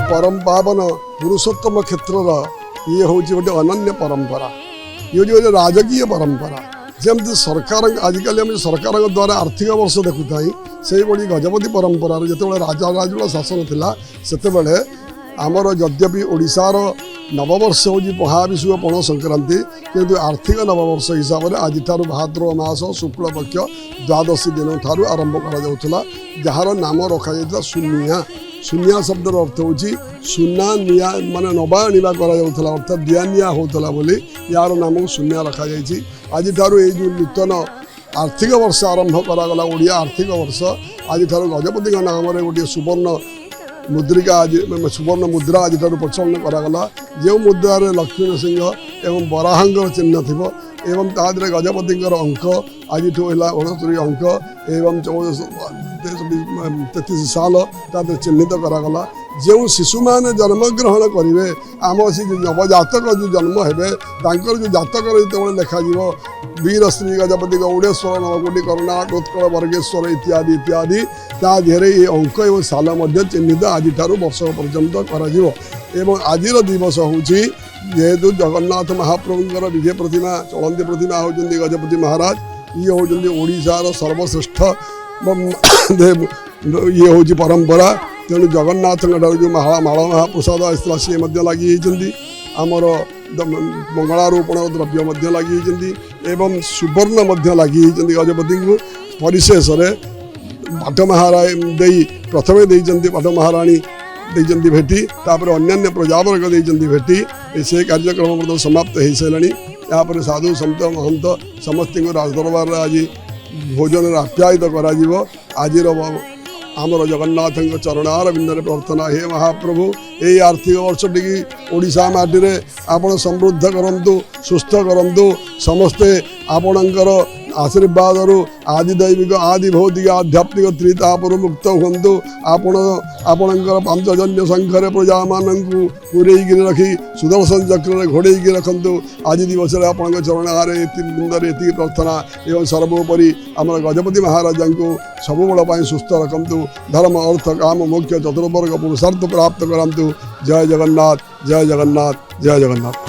परम पावन पुरुषोत्तम क्षेत्र ये हूँ गोटे अनन्य परंपरा ये हूँ गोटे राजकीय परंपरा जमती सरकार आजिकल आम सरकार द्वारा आर्थिक वर्ष देखुता से बड़ी गजपति परंपरार जो राजा राजुड़ा शासन थिला सेतेबेले आमर यद्यपि ओडिशार नववर्ष हूँ महाविषुव पण संक्रांति किंतु आर्थिक नववर्ष हिसाब से आज भाद्रव मास शुक्ल पक्ष द्वादशी दिन ठारू आरंभ करा जार नाम रखा सुनिया सुनिया शब्दर अर्थ हूँ सुना निया माने नवा आनिबा अर्थात दिया निया होता बोली यार नाम सुनिया रखा जाइए आज ठारू ये जो नूतन आर्थिक वर्ष आरंभ करागला ओडिया आर्थिक वर्ष आज ठारू गजपति नाम गोटे सुवर्ण मुद्रिका आज सुवर्ण मुद्रा आज ठारू प्रचलन करागला जो मुद्रार लक्ष्मी सिंह एवं बराहंगर चिन्ह थी एवं तादरे गजपति अंक आज है 69 अंक एवं 33 साल तादरे चिन्हित करागला जो शिशु मैंने जन्मग्रहण करेंगे आम से नवजातक जो जन्म है जो जातक जो लिखा वीर श्री गजपति गौड़ेश्वर नवकोटी कर्णाट उत्कल वर्गेश्वर इत्यादि इत्यादि ताधे ये अंक और साल चिन्हित आज वर्ष पर्यंत एवं आज दिवस हूँ जेहेतु जगन्नाथ महाप्रभुंर विजय प्रतिमा चलती प्रतिमा होती गजपति महाराज ये होती ओडिशार सर्वश्रेष्ठ ये हूँ परंपरा तेणु जगन्नाथ जो माला महाप्रसाद आसला सी लगी आमर मंगलारोपण द्रव्य लगी एवं सुवर्ण लगी गजपति को परिशेष पाठ महाराज प्रथमे पाठ महाराणी देती भेटी तापर अन्य प्रजावर्ग देती भेटी से कार्यक्रम समाप्त हो सारे यहाँ साधु सन्त महंत समस्त राजदरबार आज भोजन आप्यायित कर आज आमर जगन्नाथ चरणार बिंदे प्रार्थना हे महाप्रभु यही आर्थिक वर्ष टी ओडिशा माटी रे आपण समृद्ध करंतु सुस्थ करंतु समस्ते आपणकर आशीर्वाद आदि दैविक आदि भौतिक आध्यात्मिक त्रितापर मुक्त हूँ आपणकर पांचजन्य शंखर प्रजा मानू पूरेगी रखी सुदर्शन चक्र घोड़ेकी रखु आज दिवस आप चरणार बिंदे ये प्रार्थना एवं सर्वोपरि आम गजपति महाराजा को सबुबल सुस्थ रखु धर्म अर्थ काम मोक्ष चतुर्वर्ग पुरुषार्थ प्राप्त करंतु जय जगन्नाथ जय जगन्नाथ जय जगन्नाथ।